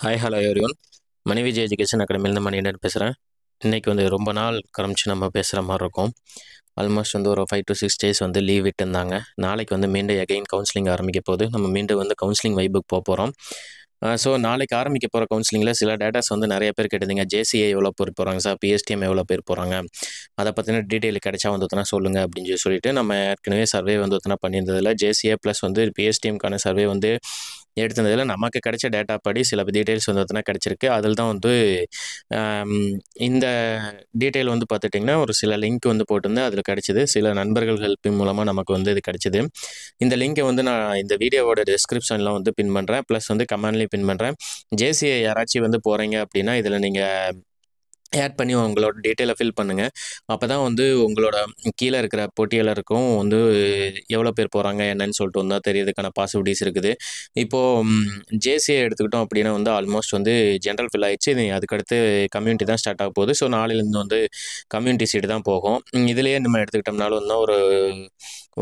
Hi hello everyone. Mani Vijay education அகாடமிலேருந்து மணிகண்டன் பேசுகிறேன். இன்றைக்கி வந்து ரொம்ப நாள் கரமிச்சு நம்ம பேசுகிற மாதிரி இருக்கும். ஆல்மோஸ்ட் வந்து ஒரு 5 to 6 டேஸ் வந்து லீவ் விட்டுருந்தாங்க. நாளைக்கு வந்து மீண்டும் எகைன் கவுன்சிலிங் ஆரம்பிக்க போகுது. நம்ம மீண்டும் வந்து கவுன்சிலிங் வைபுக்கு போகிறோம். ஸோ நாளைக்கு ஆரம்பிக்க போகிற கவுன்சிலிங்கில் சில டேட்டாஸ் வந்து நிறைய பேர் கேட்டிருந்தீங்க. ஜேசிஏ எவ்வளோ பேர் போகிறாங்க சார், பிஎஸ்டிஎம் எவ்வளோ பேர் போகிறாங்க, அதை பற்றின டீட்டெயில் கிடைச்சா வந்துட்டுனா சொல்லுங்கள் அப்படின்னு சொல்லிட்டு நம்ம ஏற்கனவே சர்வே வந்துட்டுனா பண்ணியிருந்ததில் ஜேசிஏ ப்ளஸ் வந்து பிஎஸ்டிஎம்கான சர்வே வந்து எடுத்திருந்ததில் நமக்கு கிடைச்ச டேட்டா படி சில டீட்டெயில்ஸ் வந்துட்டுனா கிடச்சிருக்கு. அதில் தான் வந்து இந்த டீட்டெயில் வந்து பார்த்துட்டிங்கன்னா ஒரு சில லிங்க் வந்து போட்டிருந்தேன், அதில் கிடச்சிது. சில நண்பர்கள் ஹெல்ப் மூலமாக நமக்கு வந்து இது கிடச்சிது. இந்த லிங்கை வந்து நான் இந்த வீடியோவோட டிஸ்கிரிப்ஷனில் வந்து பின் பண்ணுறேன், ப்ளஸ் வந்து கமெண்ட்லேயும் பின் பண்ணுறேன். ஜேசிஏ யாராச்சும் வந்து போகிறீங்க அப்படின்னா இதில் நீங்கள் ஆட் பண்ணி உங்களோட டீட்டெயிலை ஃபில் பண்ணுங்கள். அப்போ தான் வந்து உங்களோட கீழே இருக்கிற போட்டியாளருக்கும் வந்து எவ்வளோ பேர் போகிறாங்க என்னன்னு சொல்லிட்டு வந்தால் தெரியறதுக்கான பாசிபிலிட்டிஸ் இருக்குது. இப்போது ஜேசிஏ எடுத்துக்கிட்டோம் அப்படின்னா வந்து ஆல்மோஸ்ட் வந்து ஜென்ரல் ஃபில் ஆகிடுச்சு. அதுக்கடுத்து கம்யூனிட்டி தான் ஸ்டார்ட் ஆக போகுது. ஸோ நாளையிலேருந்து வந்து கம்யூனிட்டி சீட்டு தான் போகும். இதுலேயே நம்ம எடுத்துக்கிட்டோம்னாலும் வந்து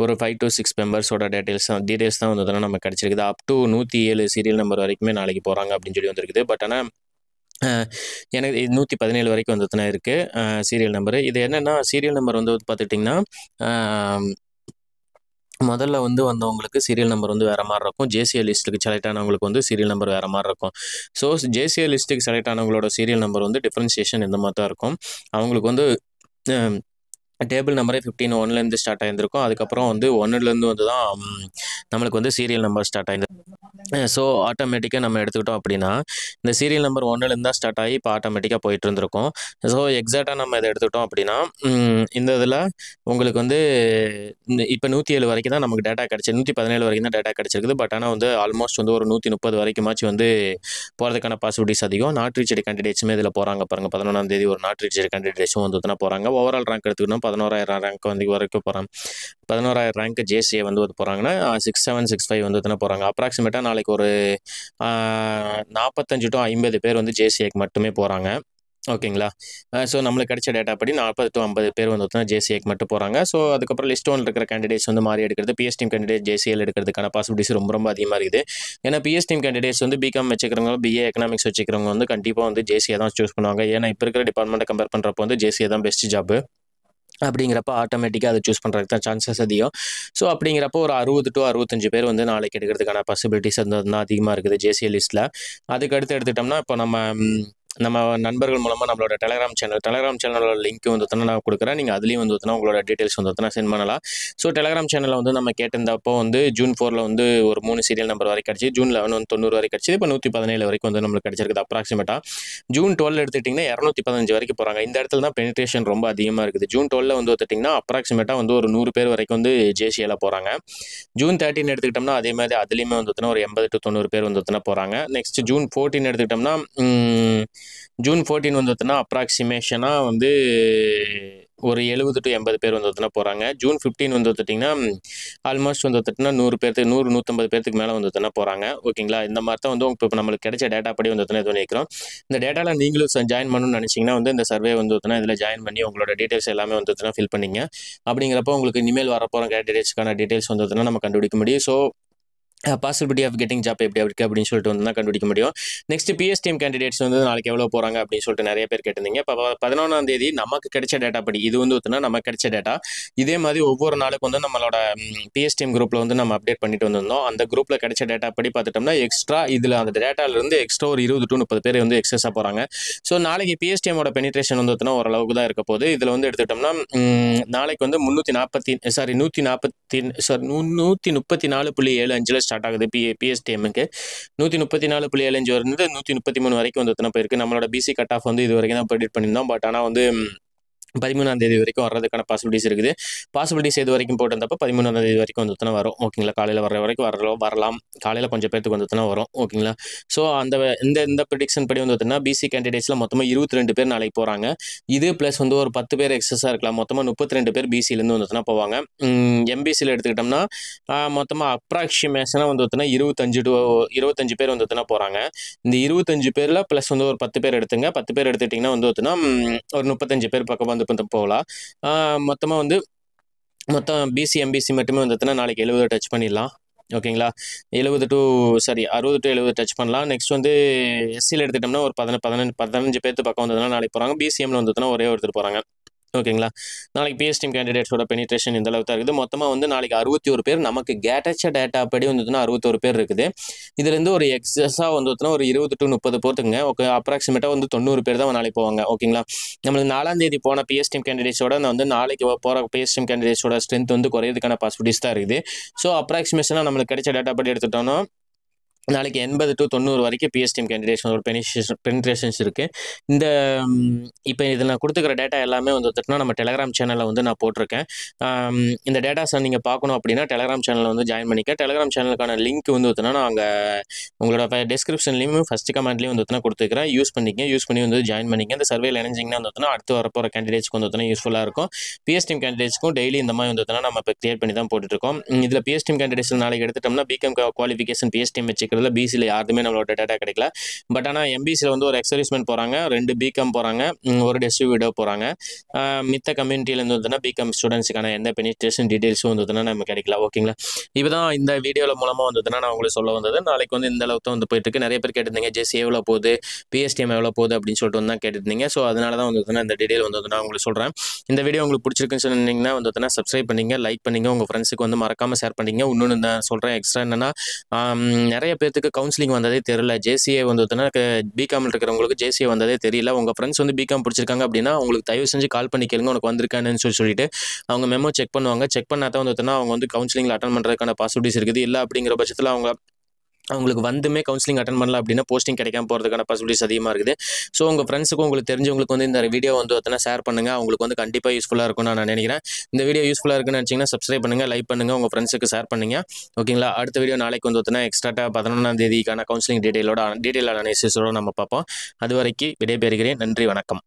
ஒரு 5 to 6 மெம்பர்ஸோட டீட்டெயில்ஸ் தான் வந்து நம்ம கிடச்சிருக்குது. அப் டு 107 சீரியல் நம்பர் வரைக்குமே நாளைக்கு போகிறாங்க அப்படின்னு சொல்லி வந்திருக்குது. பட் ஆனால் எனக்கு 117 வரைக்கும் வந்துட்டுனா இருக்குது சீரியல் நம்பரு. இது என்னென்னா சீரியல் நம்பர் வந்து பார்த்துட்டிங்கன்னா முதல்ல வந்து வந்தவங்களுக்கு சீரியல் நம்பர் வந்து வேறு மாதிரி இருக்கும். ஜேசிஏ லிஸ்ட்டுக்கு செலக்ட் ஆனவங்களுக்கு வந்து சீரியல் நம்பர் வேறு மாதிரி இருக்கும். So JCA லிஸ்ட்டுக்கு select ஆனவங்களோட serial number வந்து டிஃப்ரென்சியேஷன் இந்த மாதிரி தான் இருக்கும். அவங்களுக்கு வந்து டேபிள் நம்பரே 15 1லேருந்து ஸ்டார்ட் ஆகியிருந்திருக்கும். அதுக்கப்புறம் வந்து 1லேருந்து வந்து தான் நம்மளுக்கு வந்து சீரியல் நம்பர் ஸ்டார்ட் ஆகிருந்தது. ஸோ ஆட்டோமேட்டிக்காக நம்ம எடுத்துக்கிட்டோம் அப்படின்னா இந்த சீரியல் நம்பர் 1லேருந்து தான் ஸ்டார்ட் ஆகி இப்போ ஆட்டோமேட்டிக்காக போயிட்டு இருந்திருக்கும். ஸோ எக்ஸாக்டாக நம்ம இதை எடுத்துக்கிட்டோம் அப்படின்னா இந்த இதில் உங்களுக்கு வந்து இப்போ 107 வரைக்கும் தான் நமக்கு டேட்டா கிடச்சி, 117 வரைக்கும் தான் டேட்டா கிடச்சிருக்குது. பட் ஆனால் வந்து ஆல்மோஸ்ட் வந்து ஒரு 130 வரைக்குமாச்சும் வந்து போகிறதுக்கான பாசிபிலிட்டிஸ் அதிகம். நாட் ரீச்சடு கேண்டிடேட்ஸுமே இதில் போகிறாங்க பாருங்கள். 11ஆம் தேதி ஒரு நாட் ரீச்சடு கேண்டிடேட்ஸும் வந்துட்டுனா போகிறாங்க. ஓவரால் ரேங்க் எடுத்துக்கணும் 11,000 ரேங்க் வந்து வரைக்கும் போகிறாங்க. 11,000 ரேங்க் ஜேசிஏ வந்து போகிறாங்கன்னா 6765 வந்துட்டுனா போகிறாங்க. அப்ராக்சிமேட்டாக நாளைக்கு ஒரு 45 to 50 பேர் வந்து ஜேசிஏக்கு மட்டுமே போகிறாங்க. ஓகேங்களா? ஸோ நம்மளுக்கு கிடைச்ச டேட்டா படி 40 to 50 பேர் வந்து ஜேசிஏக்கு மட்டும் போகிறாங்க. ஸோ அதுக்கப்புறம் லிஸ்ட் ஒன்ல இருக்கிற கேண்டிடேட்ஸ் வந்து மாறி எடுக்கிறது, பிஎஸ்டிஎம் கேண்டிடேட் ஜேசிஏல எடுக்கிறதுக்கான பாசிபிலிட்டிஸ் ரொம்ப ரொம்ப அதிகமாக இருக்குது. ஏன்னா பிஎஸ்டிஎம் கேண்டிடேட்ஸ் வந்து பிகாம் வச்சுக்கிறவங்க, பிஏ எக்கனாமிக்ஸ் வச்சுக்கிறவங்க வந்து கண்டிப்பாக வந்து ஜேசிஏ தான் சூஸ் பண்ணுவாங்க. ஏன்னா இப்போ இருக்கிற டிபார்ட்மெண்ட்டை கம்பேர் பண்ணுறப்போ வந்து ஜேசிஏ தான் பெஸ்ட் ஜாப்பு. அப்படிங்கிறப்ப ஆட்டோமேட்டிக்காக அதை சூஸ் பண்ணுறதுக்கு தான் சான்சஸ் அதிகம். ஸோ அப்படிங்கிறப்போ ஒரு 60 to 65 பேர் வந்து நாளைக்கு எடுக்கிறதுக்கான பாசிபிலிட்டிஸ் வந்து அதிகமாக இருக்குது ஜேசிஏ லிஸ்ட்டில். அதுக்கடுத்து எடுத்துக்கிட்டோம்னா இப்போ நம்ம நண்பர்கள் மூலமாக நம்மளோட டெலகிராம் சேனலோட லிங்க் வந்து நான் கொடுக்குறேன். நீங்கள் அதுலேயும் வந்து உங்களோட டீட்டெயில்ஸ் வந்து சென்ட் பண்ணலாம். ஸோ டெலகிராம் சேனலில் வந்து நம்ம கேட்டிருந்தப்போ வந்து ஜூன் 4 வந்து ஒரு 3 சீரியல் நம்பர் வரைக்கும் கிடச்சி, ஜூன் 11 வந்து 90 வரைக்கும் கிடச்சி, இப்போ 117 வரைக்கும் வந்து நம்மளுக்கு கிடச்சிருக்குது. அப்ராக்சிமேட்டாக ஜூன் 12 எடுத்துக்கிட்டிங்கன்னா 215 வரைக்கும் போகிறாங்க. இந்த இடத்துல தான் பெனிட்ரேஷன் ரொம்ப அதிகமாக இருக்குது. ஜூன் 12 வந்து எடுத்துட்டிங்கன்னா அப்ராக்சிமேட்டாக வந்து ஒரு 100 பேர் வரைக்கும் வந்து ஜேசிஏல போகிறாங்க. ஜூன் 13 எடுத்துக்கிட்டோம்னா அதே மாதிரி அதுலேயுமே வந்து ஒரு 80 to 90 பேர் வந்து போகிறாங்க. நெக்ஸ்ட் ஜூன் 14 எடுத்துக்கிட்டோம்னா ஜூன் 14 வந்து அப்ராக்சிமேஷனாக வந்து ஒரு 70 to 80 பேர் வந்து போகிறாங்க. ஜூன் 15 வந்து வந்துட்டிங்கன்னா ஆல்மோஸ்ட் வந்து 100 பேர்த்துக்கு 150 பேர்த்துக்கு மேலே வந்து போகிறாங்க. ஓகேங்களா? இந்த மாதிரி தான் வந்து இப்போ நம்மளுக்கு கிடைச்ச டேட்டா படி வந்து இது பண்ணிக்கிறோம். இந்த டேட்டாவில் நீங்களும் ஜாயின் பண்ணணும்னு நினச்சிங்கன்னா வந்து இந்த சர்வே வந்து இதில் ஜாயின் பண்ணி உங்களோட டீட்டெயில்ஸ் எல்லாமே வந்து ஃபில் பண்ணிங்க. அப்படிங்கிறப்போ உங்களுக்கு இனிமேல் வரப்போகிற கேண்டிடேட்ஸ்க்கான டீட்டெயில்ஸ் வந்து நம்ம கண்டுபிடிக்க முடியும். So possibility of getting job எப்படி இருக்குது அப்படின்னு சொல்லிட்டு வந்து தான் கண்டுபிடிக்க முடியும். நெக்ஸ்ட் பிஎஸ்டிஎம் கேண்டிடேட்ஸ் வந்து நாளைக்கு எவ்வளோ போகிறாங்க அப்படின்னு சொல்லிட்டு நிறைய பேர் கேட்டிருந்தீங்க. இப்போ 11ஆம் தேதி நமக்கு கிடைச்ச டேட்டா படி இது வந்து நமக்கு கிடைச்ச டேட்டா. இதே மாதிரி ஒவ்வொரு நாளுக்கு வந்து நம்மளோட பிஎஸ்டிஎம் குரூப்பில் வந்து நம்ம அப்டேட் பண்ணிட்டு வந்திருந்தோம். அந்த குரூப்பில் கிடைச்ச டேட்டா படி பார்த்துட்டோம்னா எக்ஸ்ட்ரா இதில் அந்த டேட்டாவிலேருந்து எக்ஸ்ட்ரா ஒரு 20 to 30 பேர் வந்து எக்ஸஸாக போகிறாங்க. ஸோ நாளைக்கு பிஎஸ்டிஎமோட பெனிட்ரேஷன் வந்து ஓரளவுக்கு தான் இருக்க போகுது. இதில் வந்து எடுத்துக்கிட்டோம்னா நாளைக்கு வந்து 134.75 ஸ்டார்ட் ஆகுது பிஎஸ்டிஎம்முக்கு. 134.75 வந்து 133 வரைக்கும் வந்து போயிருக்கு. நம்மளோட பிசி கட் ஆஃப் வந்து இது வரைக்கும் தான் ப்ரெடிக்ட் பண்ணியிருந்தோம். பட் ஆனால் வந்து 13ஆம் தேதி வரைக்கும் வர்றதுக்கான பாசிபிலிட்டிஸ் இருக்குது. பாசிபிலிட்டிஸ் எது வரைக்கும் போட்டிருந்தப்போ 13ஆம் தேதி வரைக்கும் வந்து வரும். ஓகேங்களா? காலையில் வர்ற வரைக்கும் வரலாம். காலையில் கொஞ்சம் பேருக்கு வந்து வரும். ஓகேங்களா? ஸோ இந்த ப்ரிடிக்ஷன் படி வந்து பிசி கேண்டிடேட்ஸில் மொத்தமாக 22 பேர் நாளைக்கு போகிறாங்க. இது ப்ளஸ் வந்து ஒரு 10 பேர் எக்ஸஸாக இருக்கலாம். மொத்தமாக 32 பேர் பிசியிலேருந்து வந்து போவாங்க. எம்பிசியில் எடுத்துக்கிட்டோம்னா மொத்தமாக அப்ராக்சிமேஷனாக வந்து 25 பேர் வந்து போகிறாங்க. இந்த 25 பேரில் ப்ளஸ் வந்து ஒரு 10 பேர் எடுத்துங்க. 10 பேர் எடுத்துக்கிட்டிங்கன்னா வந்து ஒரு 35 பேர் பக்கம் வந்து போகலாம். மொத்தமாக வந்து மொத்தம் பிசி எம்பிசி மட்டுமே வந்து நாளைக்கு 70 டச் பண்ணிடலாம். ஓகேங்களா? 70 டூ சாரி 60 டூ 70 டச் பண்ணலாம். நெக்ஸ்ட் வந்து எஸ்சில எடுத்துட்டோம்னா ஒரு 15 பேத்து பக்கம் வந்ததுனா நாளைக்கு போறாங்க. பிசிஎம்ல வந்ததுனா ஒரே ஒருத்தர் போறாங்க. ஓகேங்களா? நாளைக்கு பிஎஸ் டீம் கேண்டிடேட்ஸோட பெனிட்ரேஷன் இந்த அளவுக்கு தான் இருக்குது. மொத்தமா வந்து நாளைக்கு 61 பேர் நமக்கு கிடைச்ச டேட்டா படி வந்ததுன்னா 61 பேர் இருக்குது. இதுலேருந்து ஒரு எக்ஸஸா வந்ததுன்னா ஒரு 20 டு 30 போட்டுங்க. ஓகே, அப்ராக்சிமேட்டா வந்து 90 பேர் தான் நாளைக்கு போவாங்க. ஓகேங்களா? நம்மளுக்கு 4ஆம் தேதி போன பிஎஸ் டீம் கேண்டிடேட்ஸோட வந்து நாளைக்கு போற பிஎஸ் டீம் கேண்டிடேட்ஸோட ஸ்ட்ரென்த் வந்து குறையிறதுக்கான பாசிபிலிட்டிஸ் தான் இருக்குது. ஸோ அப்ராக்சிமேஷனா நம்மளுக்கு கிடைச்ச டேட்டா படி எடுத்துட்டோம்னா நாளைக்கு 80 டு 90 வரைக்கும் பிஎஸ் டீம் கேண்டிடேட்ஸோட பெனிட்ரேஷன்ஸ் இருக்கு. இந்த இப்போ இதில் நான் கொடுத்துக்கிற டேட்டா எல்லாமே வந்து நம்ம டெலகிராம் சேனலில் வந்து நான் போட்டிருக்கேன். இந்த டேட்டாஸை நீங்கள் பார்க்கணும் அப்படின்னா டெலகிராம் சேனலில் வந்து ஜாயின் பண்ணிக்க. டெலகிராம் சேனலுக்கான லிங்க் வந்து நான் அங்கே உங்களோட டிஸ்கிரிப்ஷன்லையும் ஃபஸ்ட் கமெண்ட்லையும் வந்து கொடுத்துக்கிறேன். யூஸ் பண்ணி வந்து ஜாயின் பண்ணிக்க. இந்த சர்வேல இணைஞ்சிங்கன்னா வந்து அடுத்து வரப்போகிற கேண்டிடேட்ஸ்க்கு வந்து யூஸ்ஃபுல்லாக இருக்கும். பிஎஸ் டீம் கேண்டிடேட்ஸ்க்கும் டெய்லி இந்த மாதிரி வந்து நம்ம இப்போ கிரியேட் பண்ணி தான் போட்டுருக்கோம். இதில் பிஎஸ் டீம் கேண்டிடேட்ஸ் நாளைக்கு எடுத்துட்டோம்னா பிகாம் குவாலிஃபிகேஷன் பிஎஸ் டீம் வச்சுக்கிறதுல பிசியில் யாருமே நம்மளோட டேட்டா கிடைக்கல. பட் ஆனால் எம்பிசியில் வந்து ஒரு எக்ஸர்வீஸ்மென்ட் போகிறாங்க, 2 பிகாம் போகிறாங்க, ஒரு டெஸ்யூ விடோ போகிறாங்க. மித்த கம்யூனிட்டியிலேருந்து வந்து பிகாம் ஸ்டூடெண்ட்ஸுக்கான எந்த பெனிட்ரேஷன் டீடைல்ஸும் வந்து நம்ம கிடைக்கல. ஓகேங்களா? இப்போ தான் இந்த வீடியோவில் மூலமாக வந்து நான் உங்களுக்கு சொல்ல வந்தது. நாளைக்கு வந்து இந்த அளவுக்கு வந்து போயிட்டு இருக்கு. நிறைய பேர் கேட்டிருந்தீங்க ஜேசி எவ்வளோ போகுது, பிஎஸ்டிஎம் எவ்வளோ போகுது அப்படின்னு சொல்லிட்டு வந்து தான் கேட்டிருந்தீங்க. ஸோ அதனால தான் வந்து இந்த டீடைல் வந்து நான் உங்களுக்கு சொல்கிறேன். இந்த வீடியோ உங்களுக்கு பிடிச்சிருக்குன்னு சொன்னீங்கன்னா வந்து சப்ஸ்கிரைப் பண்ணிங்க, லைக் பண்ணிங்க, உங்கள் ஃப்ரெண்ட்ஸுக்கு வந்து மறக்காமல் ஷேர் பண்ணிங்க. இன்னொன்று நான் சொல்கிறேன் எக்ஸ்ட்ரா என்னன்னா, நிறைய பேருக்கு கவுன்சிலிங் வந்ததே தெரியல. ஜேசிஏ வந்து பிகாமில் இருக்கிறவங்களுக்கு ஜேசிஏ வந்ததே தெரியல. உங்கள் ஃப்ரெண்ட்ஸ் வந்து பிகாம் பிடிச்சிருக்காங்க அப்படின்னா உங்களுக்கு தயவு செஞ்சு கால் பண்ணி கேளுங்க, உனக்கு வந்திருக்கானு சொல்லிட்டு அவங்க மெமோ செக் பண்ணுவாங்க. செக் பண்ணாதான் வந்து அவங்க வந்து கவுன்சிலிங்கில் அட்டன் பண்ணுறதுக்கான பாசிபிலிட்டிஸ் இருக்குது. இல்லை அப்படிங்கிற பட்சத்தில் அவங்களுக்கு வந்துமே கவுன்சிலிங் அட்டன் பண்ணல அப்படின்னா போஸ்டிங் கிடைக்காம போகிறதுக்கான பாசிபிலிட்டிஸ் அதிகமாக இருக்குது. ஸோ உங்கள் ஃப்ரெண்ட்ஸுக்கும் உங்களுக்கு தெரிஞ்சவங்களுக்கு வந்து இந்த வீடியோ வந்து ஷேர் பண்ணுங்கள். அவங்களுக்கு வந்து கண்டிப்பாக யூஸ்ஃபுல்லாக இருக்கும்னு நான் நினைக்கிறேன். இந்த வீடியோ யூஸ்ஃபுல்லாக இருக்குன்னு நினச்சிங்கன்னா சப்ஸ்கிரைப் பண்ணுங்கள், லைக் பண்ணுங்கள், உங்கள் ஃப்ரெண்ட்ஸுக்கு ஷேர் பண்ணுங்கள். ஓகேங்களா? அடுத்த வீடியோ நாளைக்கு வந்து எக்ஸ்ட்ராட்டாக 11ஆம் தேதிக்கான கவுன்சிலிங் டீட்டெயில் அனாலிசிஸோட நம்ம பார்ப்போம். அது வரைக்கும் விடைபெறுகிறேன். நன்றி, வணக்கம்.